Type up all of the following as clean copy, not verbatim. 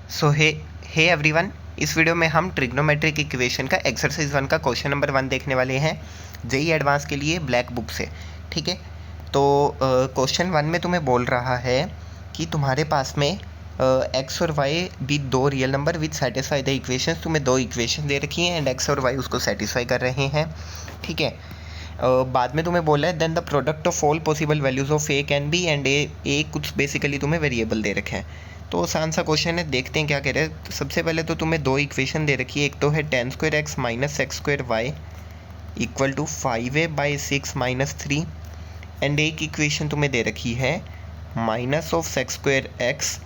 सो hey everyone, इस video में हम ट्रिग्नोमेट्रिक इक्वेशन का एक्सरसाइज 1 का क्वेश्चन नंबर 1 देखने वाले हैं जेई एडवांस के लिए ब्लैक बुक से। ठीक है, तो क्वेश्चन 1 में तुम्हें बोल रहा है कि तुम्हारे पास में एक्स और वाई भी दो real number with satisfy the equations. तुम्हें दो इक्वेशन दे रखी हैं एंड एक्स और वाई उसको सेटिस्फाई कर रहे हैं। ठीक है, बाद में तुम्हें बोला है then the product of all possible values of A can be and A कुछ बेसिकली तुम्हें वेरिएबल दे रखे हैं। तो आसान सा क्वेश्चन है, देखते हैं क्या कह रहे हैं। तो सबसे पहले तो तुम्हें दो इक्वेशन दे रखी है, एक तो है ten square X minus X square Y equal to 5a/6 minus 3 and एक इक्वेशन तुम्हें दे रखी है minus of six square X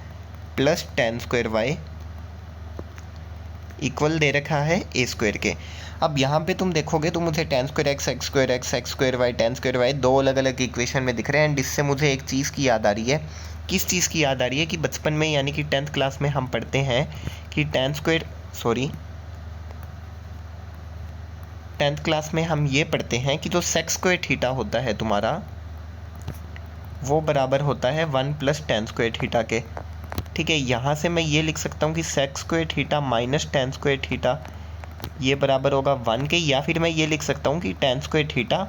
plus ten square Y equal दे रखा है ए स्क्वायर के। अब यहाँ पे तुम देखोगे तो मुझे ten square X X square X X square Y ten square Y दो अलग अलग इक्वेशन में दिख रहे हैं एंड इससे मुझे एक चीज़ की याद आ रही है। किस चीज़ की याद आ रही है कि बचपन में यानी कि 10th क्लास में हम पढ़ते हैं कि 10th क्लास में हम ये पढ़ते हैं कि जो सेक्स स्क्वायर थीटा होता है तुम्हारा वो बराबर होता है 1 + tan स्क्वायर थीटा के। ठीक है, यहाँ से मैं ये लिख सकता हूँ कि sex square theta minus tan square theta ये बराबर होगा 1 के, या फिर मैं ये लिख सकता हूँ कि tan square theta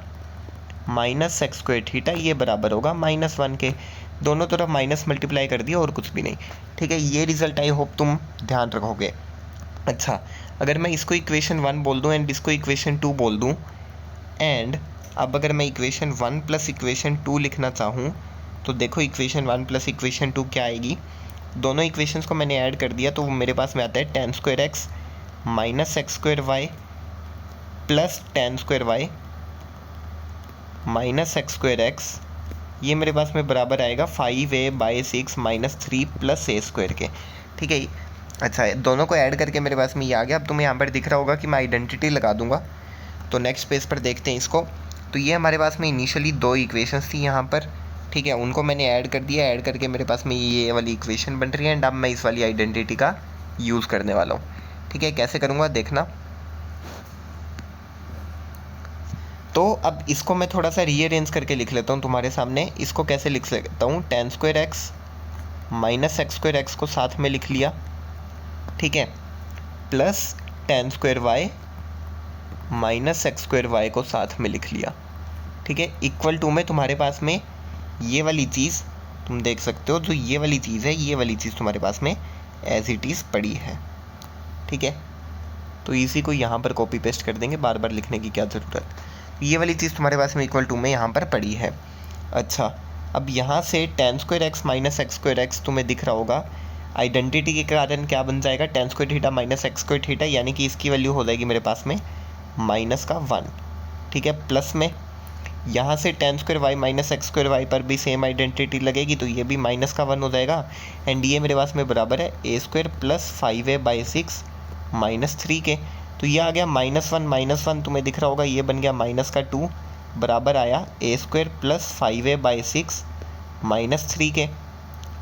minus sex square theta ये बराबर होगा -1 के। दोनों तरफ माइनस मल्टीप्लाई कर दिया और कुछ भी नहीं। ठीक है, ये रिजल्ट आई होप तुम ध्यान रखोगे। अच्छा, अगर मैं इसको इक्वेशन 1 बोल दूँ एंड इसको इक्वेशन 2 बोल दूँ एंड अब अगर मैं इक्वेशन 1 + इक्वेशन 2 लिखना चाहूँ तो देखो इक्वेशन 1 + इक्वेशन 2 क्या आएगी। दोनों इक्वेशंस को मैंने ऐड कर दिया तो मेरे पास में आता है ten square X minus X square Y plus ten square Y minus X square X, ये मेरे पास में बराबर आएगा 5a/6 माइनस 3 + a स्क्वायर के। ठीक है, अच्छा दोनों को ऐड करके मेरे पास में ये आ गया। अब तुम्हें यहाँ पर दिख रहा होगा कि मैं आइडेंटिटी लगा दूंगा। तो नेक्स्ट पेज पर देखते हैं इसको। तो ये हमारे पास में इनिशियली दो इक्वेशंस थी यहाँ पर। ठीक है, उनको मैंने ऐड कर दिया, ऐड करके मेरे पास में ये वाली इक्वेशन बन रही है एंड अब मैं इस वाली आइडेंटिटी का यूज़ करने वाला हूँ। ठीक है, कैसे करूँगा देखना। तो अब इसको मैं थोड़ा सा रीअरेंज करके लिख लेता हूँ तुम्हारे सामने। इसको कैसे लिख सकता हूँ, ten square X minus X square X को साथ में लिख लिया। ठीक है, plus ten square Y minus X square Y को साथ में लिख लिया। ठीक है, इक्वल टू में तुम्हारे पास में ये वाली चीज़ तुम देख सकते हो, जो ये वाली चीज़ है ये वाली चीज़ तुम्हारे पास में एज इट इज़ पड़ी है। ठीक है, तो इसी को यहाँ पर कॉपी पेस्ट कर देंगे, बार बार लिखने की क्या ज़रूरत। ये वाली चीज़ तुम्हारे पास में इक्वल टू में यहाँ पर पड़ी है। अच्छा, अब यहाँ से ten square X minus X square x तुम्हें दिख रहा होगा, आइडेंटिटी के कारण क्या बन जाएगा, ten square theta minus X square theta, यानी कि इसकी वैल्यू हो जाएगी मेरे पास में -1। ठीक है, प्लस में यहाँ से ten square Y minus X square Y पर भी सेम आइडेंटिटी लगेगी तो ये भी -1 हो जाएगा एंड ये मेरे पास में बराबर है a square plus 5a/6 minus 3 के। तो ये आ गया -1 तुम्हें दिख रहा होगा, ये बन गया -2 बराबर आया a square plus 5a/6 minus 3 के।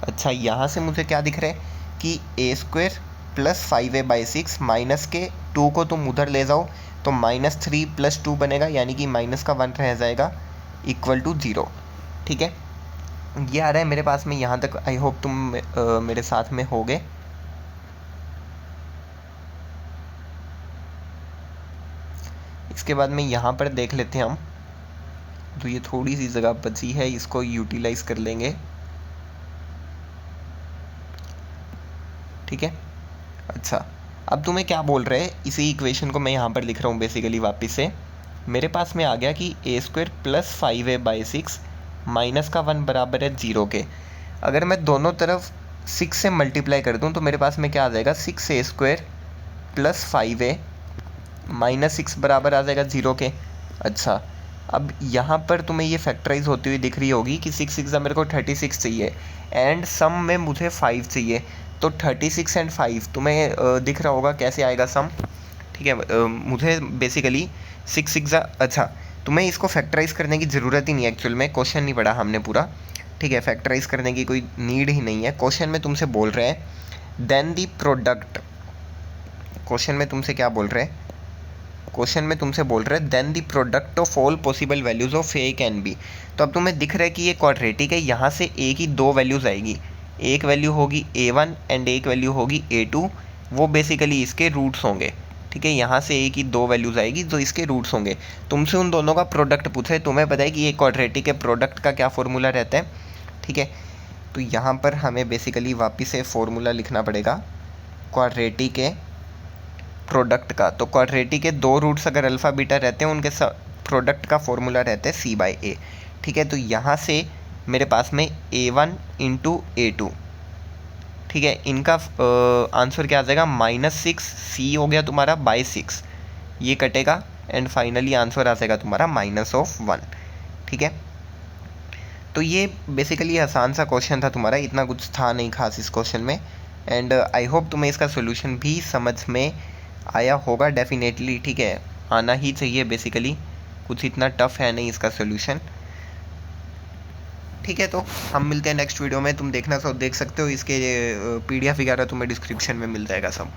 अच्छा, यहाँ से मुझे क्या दिख रहा है कि a square plus 5a/6 minus के 2 को तुम उधर ले जाओ तो -3 + 2 बनेगा, यानी कि -1 रह जाएगा इक्वल टू 0। ठीक है, ये आ रहा है मेरे पास में यहाँ तक। आई होप तुम मेरे साथ में होगे। इसके बाद में यहाँ पर देख लेते हैं हम, तो ये थोड़ी सी जगह बची है, इसको यूटिलाइज कर लेंगे। ठीक है, अच्छा अब तुम्हें क्या बोल रहे हैं, इसी इक्वेशन को मैं यहाँ पर लिख रहा हूँ बेसिकली वापस से। मेरे पास में आ गया कि a स्क्वायर प्लस 5a/6 -1 बराबर है 0 के। अगर मैं दोनों तरफ 6 से मल्टीप्लाई कर दूँ तो मेरे पास में क्या आ जाएगा, 6a स्क्वायर प्लस 5a -6 बराबर आ जाएगा 0 के। अच्छा, अब यहाँ पर तुम्हें ये फैक्टराइज होती हुई दिख रही होगी कि 6 मेरे को 36 चाहिए एंड सम में मुझे 5 चाहिए, तो 36 एंड 5 तुम्हें दिख रहा होगा कैसे आएगा सम। ठीक है, मुझे बेसिकली 6 अच्छा तुम्हें इसको फैक्टराइज करने की ज़रूरत ही नहीं है, एक्चुअल में क्वेश्चन नहीं पढ़ा हमने पूरा। ठीक है, फैक्टराइज करने की कोई नीड ही नहीं है। क्वेश्चन में तुमसे बोल रहे हैं देन दी प्रोडक्ट, क्वेश्चन में तुमसे क्या बोल रहे हैं, क्वेश्चन में तुमसे बोल रहे हैं then the product of all possible values of A can be. तो अब तुम्हें दिख रहा है कि ये क्वाड्रेटिक है, यहाँ से ए की दो वैल्यूज़ आएगी, एक वैल्यू होगी A1 एंड एक वैल्यू होगी A2, वो बेसिकली इसके रूट्स होंगे। ठीक है, यहाँ से एक ही दो वैल्यूज़ आएगी जो इसके रूट्स होंगे। तुमसे उन दोनों का प्रोडक्ट पूछे, तुम्हें पता है कि ये क्वाड्रेटिक के प्रोडक्ट का क्या फॉर्मूला रहता है। ठीक है, तो यहाँ पर हमें बेसिकली वापस से फॉर्मूला लिखना पड़ेगा क्वाड्रेटिक के प्रोडक्ट का। तो क्वाड्रेटिक के दो रूट्स अगर अल्फ़ा बीटा रहते हैं, उनके प्रोडक्ट का फॉर्मूला रहता है C/A। ठीक है, तो यहाँ से मेरे पास में A1 इंटू A2, ठीक है, इनका आंसर क्या आ जाएगा -6, C हो गया तुम्हारा /6, ये कटेगा एंड फाइनली आंसर आ जाएगा तुम्हारा -1। ठीक है, तो ये बेसिकली आसान सा क्वेश्चन था तुम्हारा, इतना कुछ था नहीं खास इस क्वेश्चन में। एंड आई होप तुम्हें इसका सोल्यूशन भी समझ में आया होगा डेफिनेटली। ठीक है, आना ही चाहिए, बेसिकली कुछ इतना टफ है नहीं इसका सोल्यूशन। ठीक है, तो हम मिलते हैं नेक्स्ट वीडियो में। तुम देखना सब देख सकते हो, इसके PDF वगैरह तुम्हें डिस्क्रिप्शन में मिल जाएगा सब।